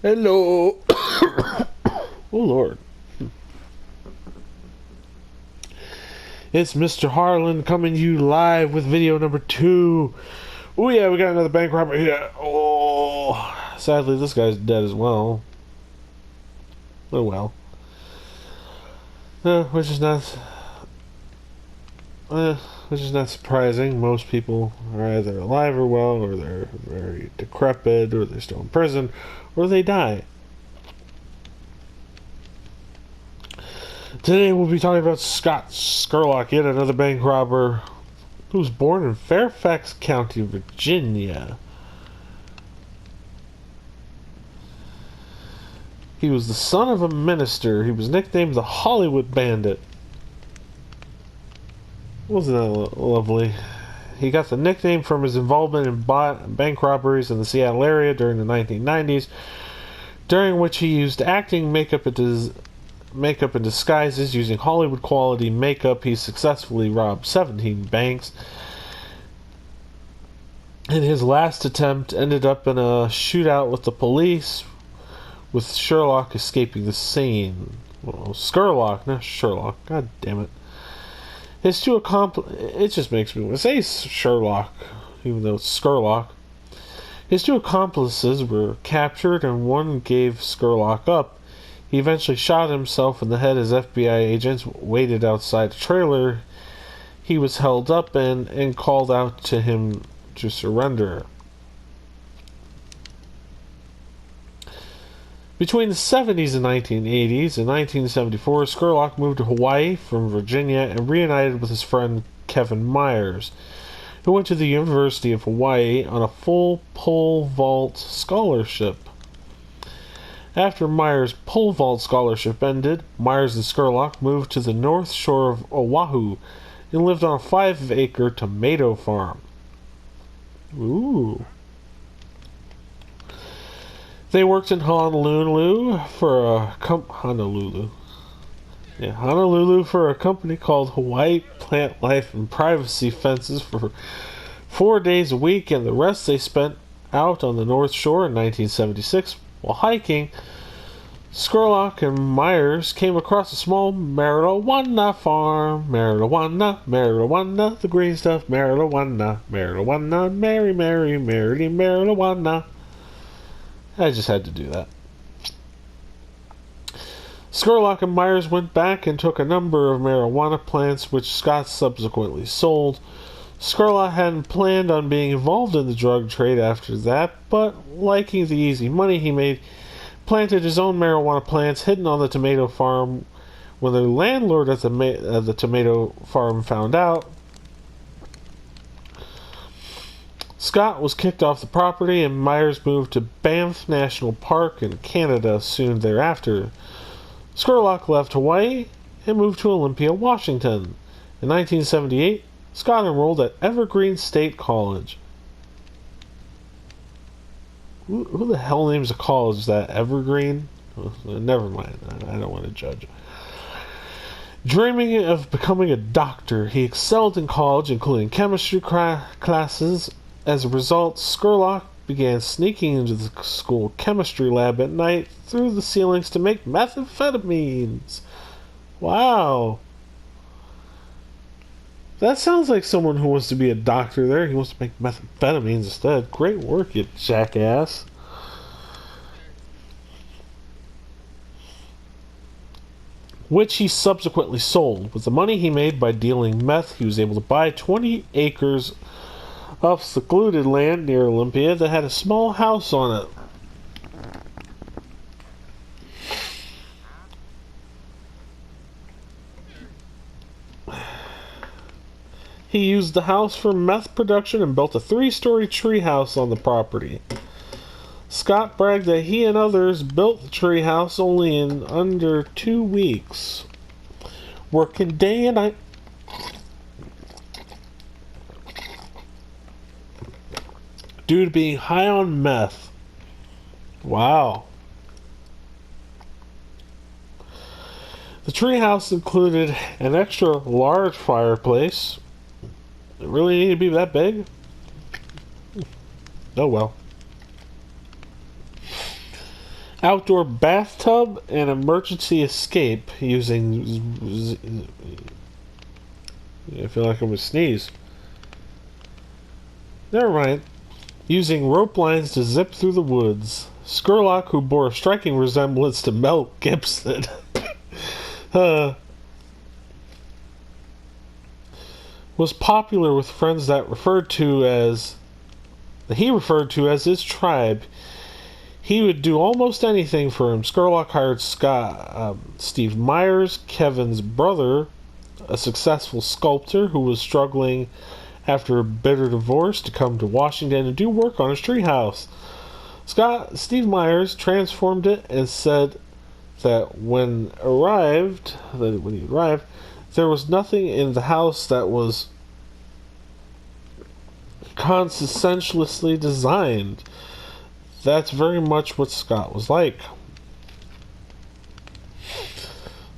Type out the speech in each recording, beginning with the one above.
Hello. Oh, Lord. It's Mr. Harland coming to you live with video number 2. Oh, yeah, we got another bank robber here. Oh, sadly, this guy's dead as well. Oh, well. Which is not surprising. Most people are either alive or well, or they're very decrepit, or they're still in prison, or they die. Today we'll be talking about Scott Scurlock, yet another bank robber who was born in Fairfax County, Virginia. He was the son of a minister. He was nicknamed the Hollywood Bandit. Wasn't that lovely? He got the nickname from his involvement in bank robberies in the Seattle area during the 1990s, during which he used acting, makeup and disguises. Using Hollywood quality makeup, he successfully robbed 17 banks. And his last attempt ended up in a shootout with the police, with Scurlock escaping the scene. Well, Scurlock, not Sherlock. God damn it. His two it just makes me want to say Sherlock, even though it's Scurlock. His two accomplices were captured, and one gave Scurlock up. He eventually shot himself in the head as FBI agents waited outside a trailer. He was held up and called out to him to surrender. Between the 70s and 1980s, in 1974, Scurlock moved to Hawaii from Virginia and reunited with his friend Kevin Myers, who went to the University of Hawaii on a full pole vault scholarship. After Myers' pole vault scholarship ended, Myers and Scurlock moved to the north shore of Oahu and lived on a 5-acre tomato farm. Ooh. They worked in Honolulu for a company called Hawaii Plant Life and Privacy Fences for 4 days a week, and the rest they spent out on the North Shore. In 1976, while hiking, Scurlock and Myers came across a small marijuana farm. Marijuana, the green stuff. Marijuana, merry, marijuana. I just had to do that. Scurlock and Myers went back and took a number of marijuana plants, which Scott subsequently sold. Scurlock hadn't planned on being involved in the drug trade after that, but liking the easy money he made, planted his own marijuana plants hidden on the tomato farm. When the landlord at the tomato farm found out, Scott was kicked off the property, and Myers moved to Banff National Park in Canada soon thereafter. Scurlock left Hawaii and moved to Olympia, Washington. In 1978, Scott enrolled at Evergreen State College. Who the hell names a college that? Evergreen? Never mind. I don't want to judge. Dreaming of becoming a doctor, he excelled in college, including chemistry classes. As a result, Scurlock began sneaking into the school chemistry lab at night through the ceilings to make methamphetamines. Wow. That sounds like someone who wants to be a doctor there. He wants to make methamphetamines instead. Great work, you jackass. Which he subsequently sold. With the money he made by dealing meth, he was able to buy 20 acres of secluded land near Olympia that had a small house on it. He used the house for meth production and built a 3-story treehouse on the property. Scott bragged that he and others built the treehouse only in under 2 weeks, working day and night. Due to being high on meth. Wow. The treehouse included an extra large fireplace. It really need to be that big? Oh well. outdoor bathtub and emergency escape using... I feel like I'm going to sneeze. Never mind. Using rope lines to zip through the woods. Scurlock, who bore a striking resemblance to Mel Gibson, was popular with friends that he referred to as his tribe. He would do almost anything for him. Scurlock hired Steve Myers, Kevin's brother, a successful sculptor who was struggling after a bitter divorce, to come to Washington and do work on his treehouse. Steve Myers transformed it and said that when he arrived, there was nothing in the house that was conscientiously designed. That's very much what Scott was like.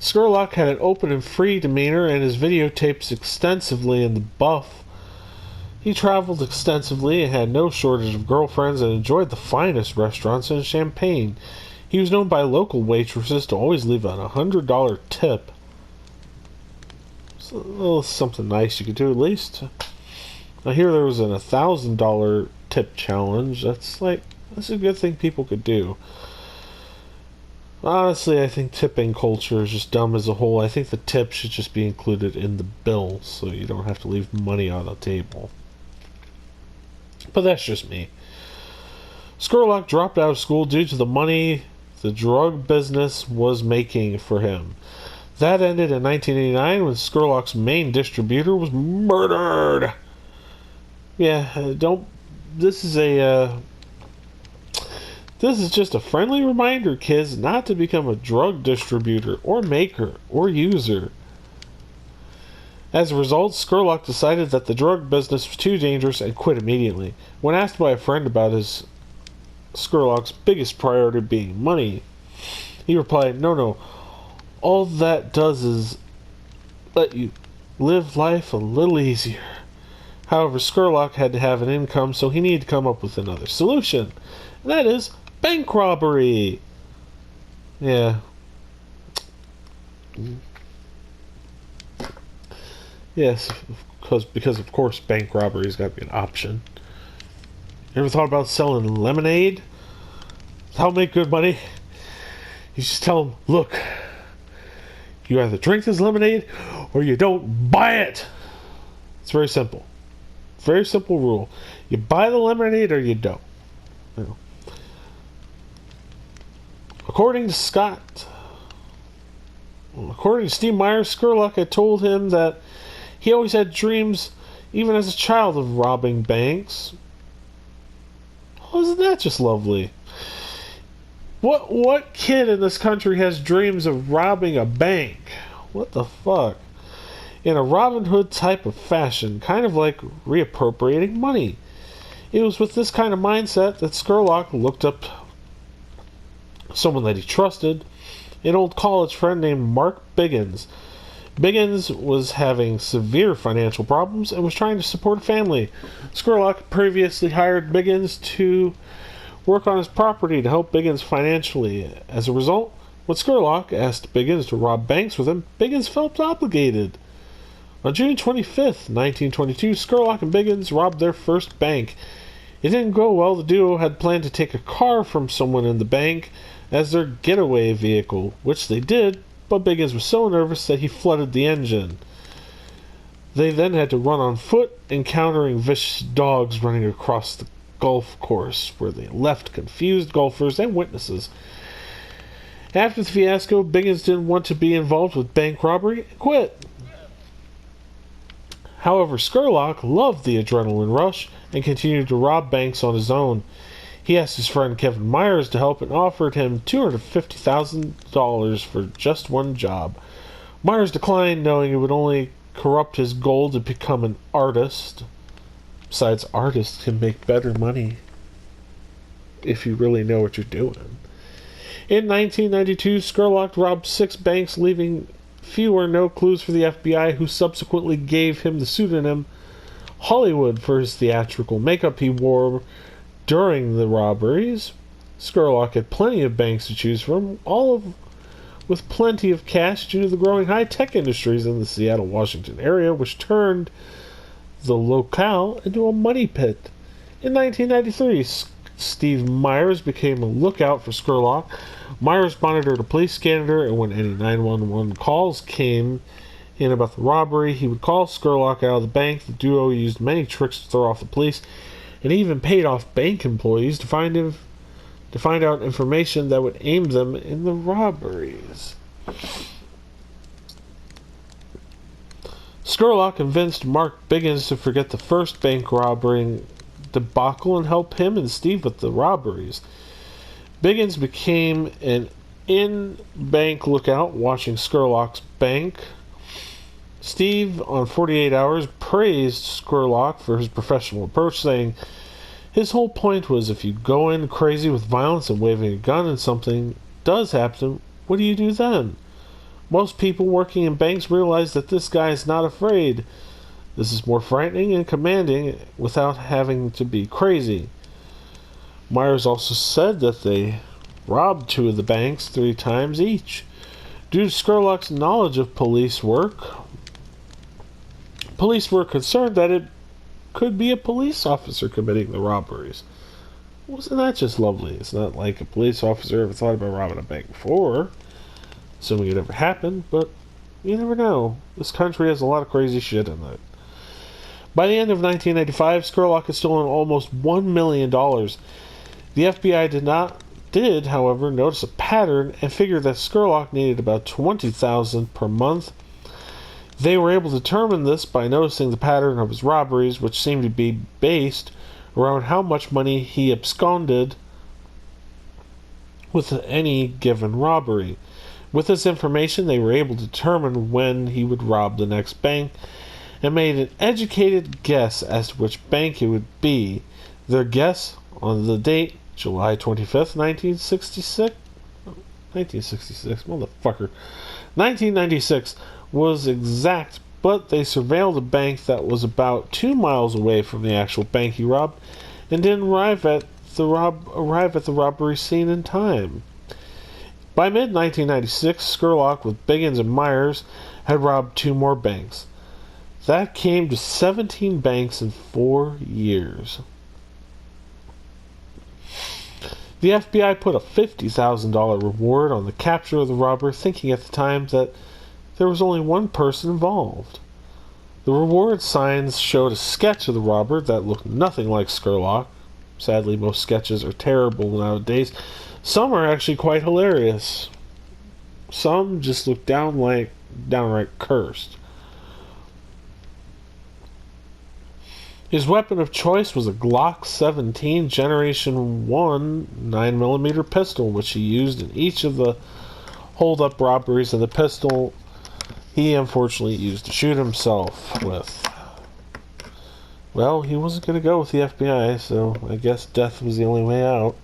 Scurlock had an open and free demeanor, and his videotapes extensively in the buff. He traveled extensively and had no shortage of girlfriends and enjoyed the finest restaurants in Champaign. He was known by local waitresses to always leave a $100 tip. It's a little something nice you could do at least. I hear there was a $1,000 tip challenge. That's a good thing people could do. Honestly, I think tipping culture is just dumb as a whole. I think the tip should just be included in the bill so you don't have to leave money on the table. But that's just me. Scurlock dropped out of school due to the money the drug business was making for him. That ended in 1989 when Scurlock's main distributor was murdered. This is just a friendly reminder, kids, not to become a drug distributor or maker or user. As a result, Scurlock decided that the drug business was too dangerous and quit immediately. When asked by a friend about Scurlock's biggest priority being money, he replied, No, all that does is let you live life a little easier. However, Scurlock had to have an income, so he needed to come up with another solution. And that is bank robbery. Yeah. Yes, because of course bank robbery's got to be an option. You ever thought about selling lemonade? That'll make good money. You just tell them, look, you either drink this lemonade or you don't buy it. It's very simple. Very simple rule. You buy the lemonade or you don't. According to Steve Myers, Scurlock had told him that he always had dreams, even as a child, of robbing banks. Oh, isn't that just lovely? What kid in this country has dreams of robbing a bank? What the fuck? In a Robin Hood type of fashion, kind of like reappropriating money. It was with this kind of mindset that Scurlock looked up someone that he trusted, an old college friend named Mark Biggins. Biggins was having severe financial problems and was trying to support a family. Scurlock previously hired Biggins to work on his property to help Biggins financially. As a result, when Scurlock asked Biggins to rob banks with him, Biggins felt obligated. On June 25th, 1922, Scurlock and Biggins robbed their first bank. It didn't go well. The duo had planned to take a car from someone in the bank as their getaway vehicle, which they did, but Biggins was so nervous that he flooded the engine. They then had to run on foot, encountering vicious dogs running across the golf course, where they left confused golfers and witnesses. After the fiasco, Biggins didn't want to be involved with bank robbery and quit. However, Scurlock loved the adrenaline rush and continued to rob banks on his own. He asked his friend Kevin Myers to help and offered him $250,000 for just one job. Myers declined, knowing it would only corrupt his goal to become an artist. Besides, artists can make better money if you really know what you're doing. In 1992, Scurlock robbed 6 banks, leaving few or no clues for the FBI, who subsequently gave him the pseudonym Hollywood for his theatrical makeup he wore during the robberies. Scurlock had plenty of banks to choose from, with plenty of cash due to the growing high-tech industries in the Seattle, Washington area, which turned the locale into a money pit. In 1993, Steve Myers became a lookout for Scurlock. Myers monitored a police scanner, and when any 911 calls came in about the robbery, he would call Scurlock out of the bank. The duo used many tricks to throw off the police, and even paid off bank employees to find out information that would aim them in the robberies. Scurlock convinced Mark Biggins to forget the first bank robbery debacle and help him and Steve with the robberies. Biggins became an in-bank lookout watching Scurlock's bank. Steve, on 48 Hours, praised Scurlock for his professional approach, saying his whole point was, if you go in crazy with violence and waving a gun and something does happen, what do you do then? Most people working in banks realize that this guy is not afraid. This is more frightening and commanding without having to be crazy. Myers also said that they robbed 2 of the banks 3 times each. Due to Scurlock's knowledge of police were concerned that it could be a police officer committing the robberies. Wasn't that just lovely? It's not like a police officer ever thought about robbing a bank before, assuming it ever happened, but you never know. This country has a lot of crazy shit in it. By the end of 1995, Scurlock had stolen almost $1 million. The FBI did, however, notice a pattern and figured that Scurlock needed about $20,000 per month. They were able to determine this by noticing the pattern of his robberies, which seemed to be based around how much money he absconded with any given robbery. With this information, they were able to determine when he would rob the next bank and made an educated guess as to which bank it would be. Their guess on the date, July 25th, 1966, motherfucker, 1996, was exact, but they surveilled a bank that was about 2 miles away from the actual bank he robbed and didn't arrive at the robbery scene in time. By mid-1996, Scurlock, with Biggins and Myers, had robbed 2 more banks. That came to 17 banks in 4 years. The FBI put a $50,000 reward on the capture of the robber, thinking at the time that there was only one person involved. The reward signs showed a sketch of the robber that looked nothing like Scurlock. Sadly, most sketches are terrible nowadays. Some are actually quite hilarious. Some just look downright cursed. His weapon of choice was a Glock 17 Generation 1 9mm pistol, which he used in each of the hold-up robberies, and the pistol he unfortunately used to shoot himself with. Well, he wasn't going to go with the FBI, so I guess death was the only way out.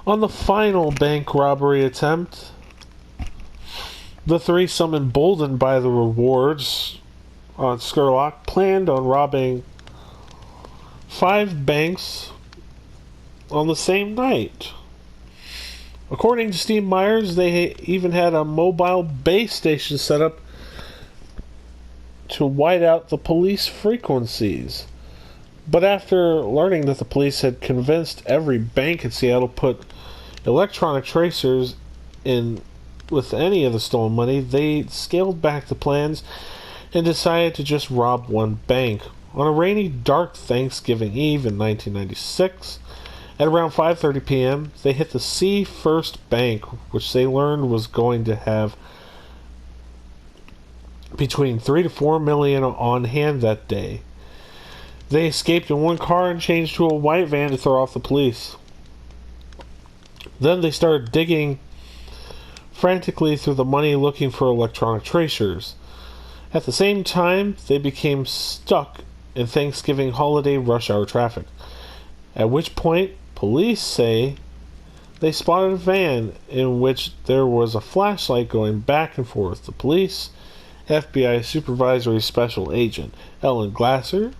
On the final bank robbery attempt, the threesome, emboldened by the rewards on Scurlock, planned on robbing 5 banks on the same night. According to Steve Myers, they even had a mobile base station set up to white out the police frequencies. But after learning that the police had convinced every bank in Seattle put electronic tracers in with any of the stolen money, they scaled back the plans and decided to just rob 1 bank. On a rainy, dark Thanksgiving Eve in 1996, at around 5:30 p.m., they hit the C First Bank, which they learned was going to have between $3 to $4 million on hand that day. They escaped in 1 car and changed to a white van to throw off the police. Then they started digging frantically through the money looking for electronic tracers. At the same time, they became stuck in Thanksgiving holiday rush hour traffic, at which point police say they spotted a van in which there was a flashlight going back and forth. The police FBI Supervisory Special Agent Ellen Glasser,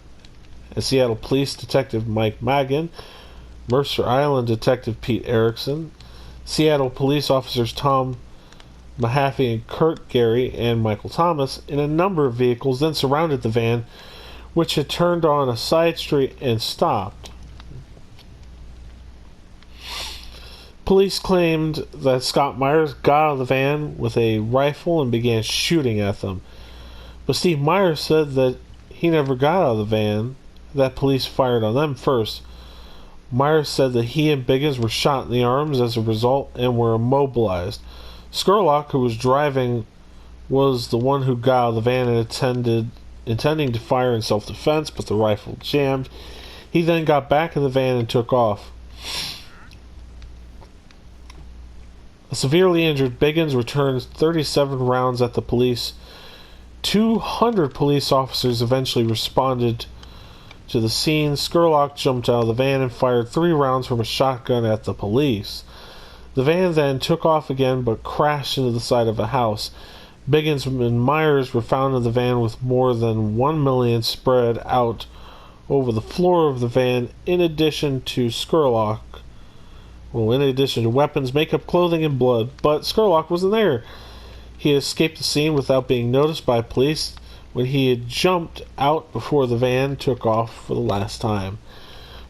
and Seattle Police Detective Mike Magan, Mercer Island Detective Pete Erickson, Seattle Police Officers Tom Mahaffey and Kurt Gary, and Michael Thomas in a number of vehicles then surrounded the van, which had turned on a side street and stopped. Police claimed that Scott Myers got out of the van with a rifle and began shooting at them. But Steve Myers said that he never got out of the van, that police fired on them first. Myers said that he and Biggins were shot in the arms as a result and were immobilized. Scurlock, who was driving, was the one who got out of the van and intending to fire in self-defense, but the rifle jammed. He then got back in the van and took off. A severely injured Biggins returned 37 rounds at the police. 200 police officers eventually responded to the scene. Scurlock jumped out of the van and fired 3 rounds from a shotgun at the police. The van then took off again but crashed into the side of a house. Biggins and Myers were found in the van with more than $1 million spread out over the floor of the van, in addition to weapons, makeup, clothing, and blood. But Scurlock wasn't there. He had escaped the scene without being noticed by police when he had jumped out before the van took off for the last time.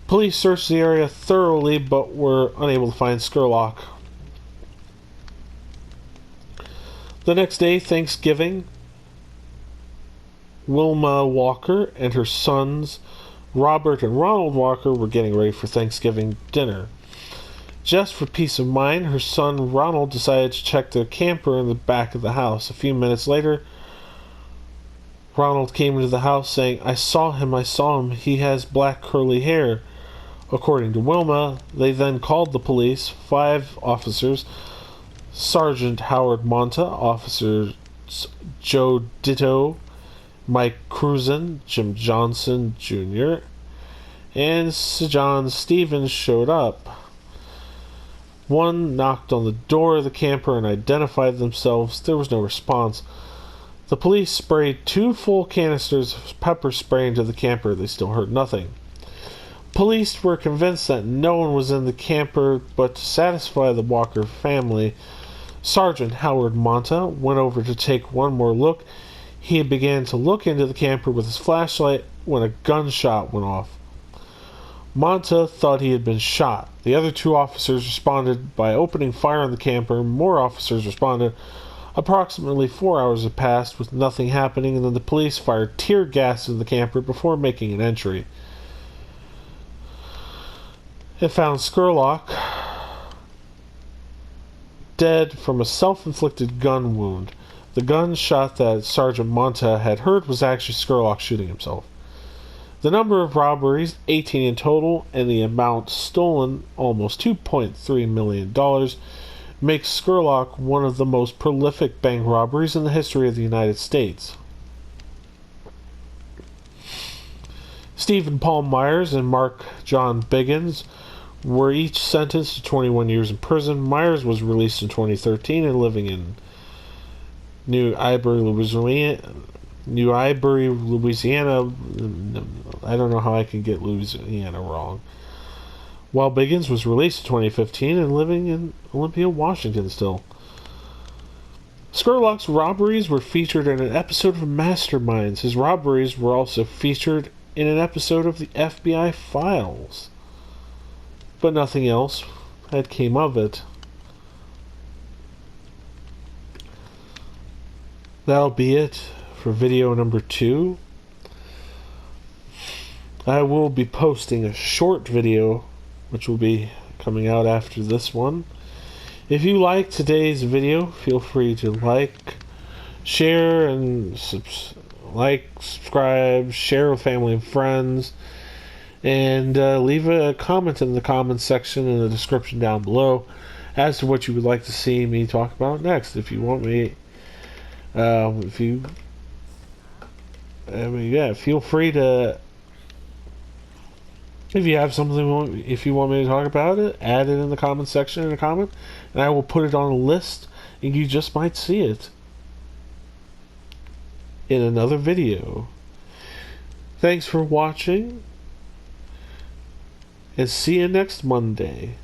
Police searched the area thoroughly but were unable to find Scurlock. The next day, Thanksgiving, Wilma Walker and her sons, Robert and Ronald Walker, were getting ready for Thanksgiving dinner. Just for peace of mind, her son Ronald decided to check the camper in the back of the house. A few minutes later, Ronald came into the house saying, I saw him, he has black curly hair. According to Wilma, they then called the police. 5 officers, Sergeant Howard Monta, Officers Joe Ditto, Mike Cruzen, Jim Johnson Jr., and Sir John Stevens showed up. One knocked on the door of the camper and identified themselves. There was no response. The police sprayed 2 full canisters of pepper spray into the camper. They still heard nothing. Police were convinced that no one was in the camper, but to satisfy the Walker family, Sergeant Howard Monta went over to take one more look. He began to look into the camper with his flashlight when a gunshot went off. Monta thought he had been shot. The other 2 officers responded by opening fire on the camper. More officers responded. Approximately 4 hours had passed with nothing happening, and then the police fired tear gas into the camper before making an entry. It found Scurlock dead from a self-inflicted gun wound. The gunshot that Sergeant Monta had heard was actually Scurlock shooting himself. The number of robberies, 18 in total, and the amount stolen, almost $2.3 million, makes Scurlock one of the most prolific bank robberies in the history of the United States. Stephen Paul Myers and Mark John Biggins were each sentenced to 21 years in prison. Myers was released in 2013 and living in New Ibery, Louisiana. I don't know how I can get Louisiana wrong. While Biggins was released in 2015 and living in Olympia, Washington still. Scurlock's robberies were featured in an episode of Masterminds. His robberies were also featured in an episode of the FBI Files. But nothing else had came of it. That'll be it for video number 2. I will be posting a short video which will be coming out after this one. If you like today's video, feel free to like, share, and subscribe, share with family and friends, and leave a comment in the comments section in the description down below as to what you would like to see me talk about next. If you want me, feel free to. If you have something, if you want me to talk about it, add it in the comment section in a comment, and I will put it on a list, and you just might see it. in another video. Thanks for watching, and see you next Monday.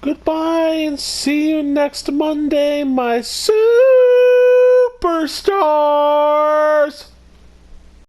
Goodbye and see you next Monday, my superstars!